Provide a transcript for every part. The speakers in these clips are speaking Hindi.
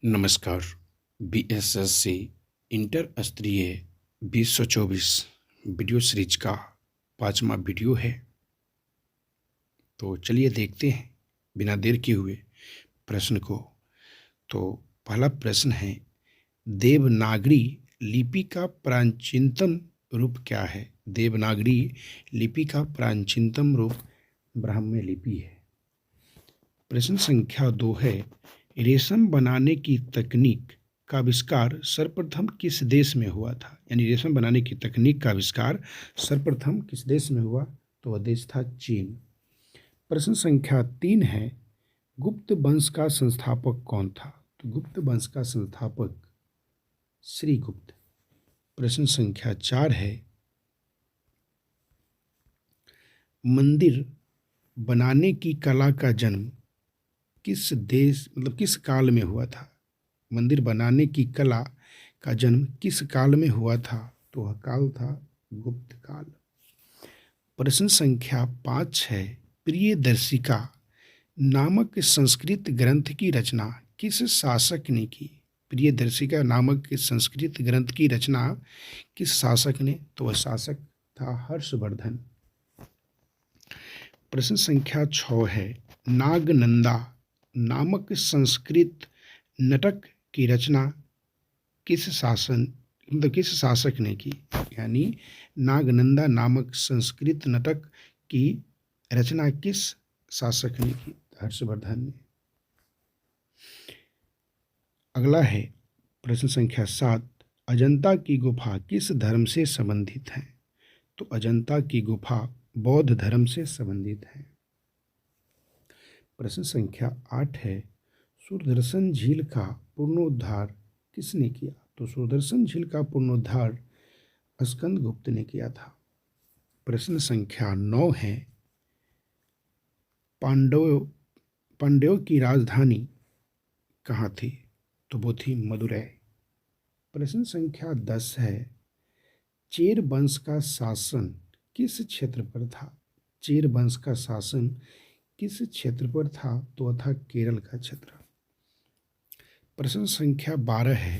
नमस्कार। बीएसएससी इंटर स्तरीय 2024 वीडियो सीरीज का 5वां वीडियो है। तो चलिए देखते हैं बिना देर किए हुए प्रश्न को। तो पहला प्रश्न है, देवनागरी लिपि का प्राचीनतम रूप क्या है? देवनागरी लिपि का प्राचीनतम रूप ब्राह्मी लिपि है। प्रश्न संख्या 2 है, रेशम बनाने की तकनीक का आविष्कार सर्वप्रथम किस देश में हुआ था? यानी रेशम बनाने की तकनीक का आविष्कार सर्वप्रथम किस देश में हुआ? तो वह देश था चीन। प्रश्न संख्या 3 है, गुप्त वंश का संस्थापक कौन था? तो गुप्त वंश का संस्थापक श्रीगुप्त। प्रश्न संख्या 4 है, मंदिर बनाने की कला का जन्म किस देश किस काल में हुआ था? मंदिर बनाने की कला का जन्म किस काल में हुआ था? तो वह काल था गुप्त काल। प्रश्न संख्या 5 है, प्रियदर्शिका नामक संस्कृत ग्रंथ की रचना किस शासक ने की? प्रियदर्शिका नामक संस्कृत ग्रंथ की रचना किस शासक ने? तो वह शासक था हर्षवर्धन। प्रश्न संख्या 6 है, नागनंदा नामक संस्कृत नाटक की रचना किस शासक ने की? यानी नागनंदा नामक संस्कृत नाटक की रचना किस शासक ने की? हर्षवर्धन ने। अगला है प्रश्न संख्या 7, अजंता की गुफा किस धर्म से संबंधित है? तो अजंता की गुफा बौद्ध धर्म से संबंधित है। प्रश्न संख्या 8 है, सुदर्शन झील का पुनरुद्धार किसने किया? तो सुदर्शन झील का पुनरुद्धार स्कंदगुप्त ने किया था। प्रश्न संख्या 9 है, पांड्यों की राजधानी कहाँ थी? तो वो थी मदुरै। प्रश्न संख्या 10 है, चेर वंश का शासन किस क्षेत्र पर था? चेर वंश का शासन किस क्षेत्र पर था? तो वह था केरल का क्षेत्र। प्रश्न संख्या 12 है,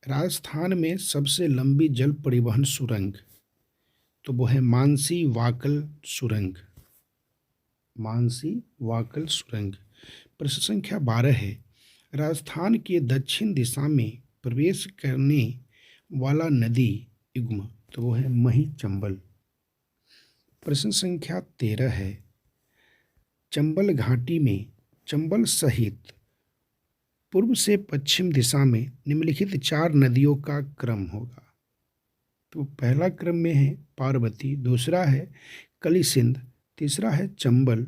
राजस्थान में सबसे लंबी जल परिवहन सुरंग? तो वो है मानसी वाकल सुरंग। मानसी वाकल सुरंग। प्रश्न संख्या 12 है, राजस्थान के दक्षिण दिशा में प्रवेश करने वाला नदी युग्म? तो वो है मही चंबल। प्रश्न संख्या 13 है, चंबल घाटी में चंबल सहित पूर्व से पश्चिम दिशा में निम्नलिखित 4 नदियों का क्रम होगा? तो पहला क्रम में है पार्वती, दूसरा है कलिसिंध, तीसरा है चंबल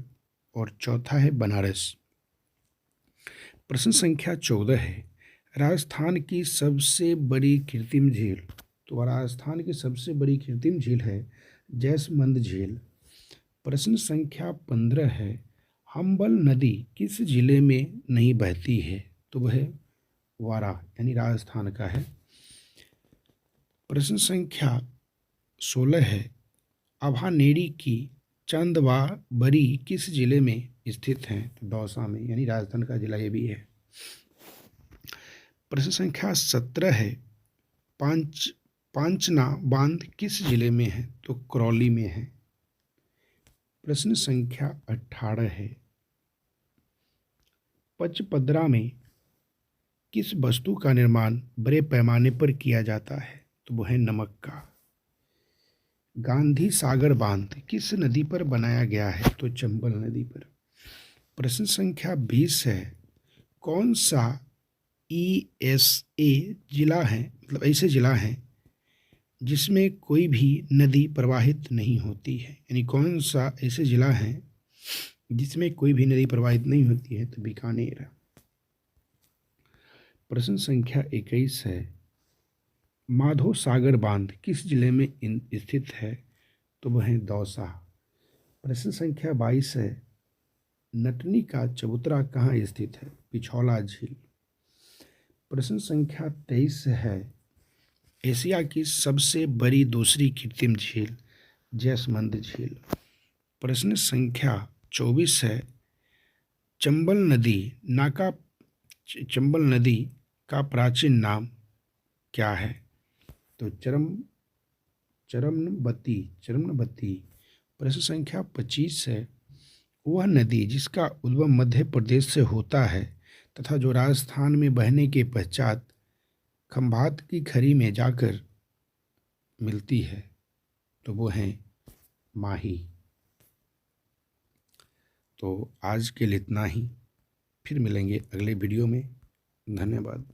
और चौथा है बनारस। प्रश्न संख्या 14 है, राजस्थान की सबसे बड़ी कृत्रिम झील? तो राजस्थान की सबसे बड़ी कृत्रिम झील है जैसमंद झील। प्रश्न संख्या 15 है, हम्बल नदी किस जिले में नहीं बहती है? तो वह वारा यानी राजस्थान का है। प्रश्न संख्या 16 है, अभानेरी की चंदवा बरी किस जिले में स्थित है? तो दौसा में यानी राजस्थान का जिला ये भी है। प्रश्न संख्या 17 है, पांचना बांध किस जिले में है? तो करौली में है। प्रश्न संख्या 18 है, पचपदरा में किस वस्तु का निर्माण बड़े पैमाने पर किया जाता है? तो वह है नमक का। गांधी सागर बांध किस नदी पर बनाया गया है? तो चंबल नदी पर। प्रश्न संख्या 20 है, कौन सा ईएसए जिला है, मतलब ऐसे जिला है जिसमें कोई भी नदी प्रवाहित नहीं होती है? यानी कौन सा ऐसे जिला है जिसमें कोई भी नदी प्रवाहित नहीं होती है? तो बीकानेर। प्रश्न संख्या 21 है, माधो सागर बांध किस जिले में स्थित है? तो वह है दौसा। प्रश्न संख्या 22 है, नटनी का चबूतरा कहाँ स्थित है? पिछौला झील। प्रश्न संख्या 23 है, एशिया की सबसे बड़ी दूसरी कृत्रिम झील जैसमंद झील। प्रश्न संख्या 24 है, चंबल नदी नाका चंबल नदी का प्राचीन नाम क्या है? तो चरमनबती। प्रश्न संख्या 25 है, वह नदी जिसका उद्गम मध्य प्रदेश से होता है तथा जो राजस्थान में बहने के पश्चात खंभात की खरी में जाकर मिलती है, तो वो है माही। तो आज के लिए इतना ही, फिर मिलेंगे अगले वीडियो में। धन्यवाद।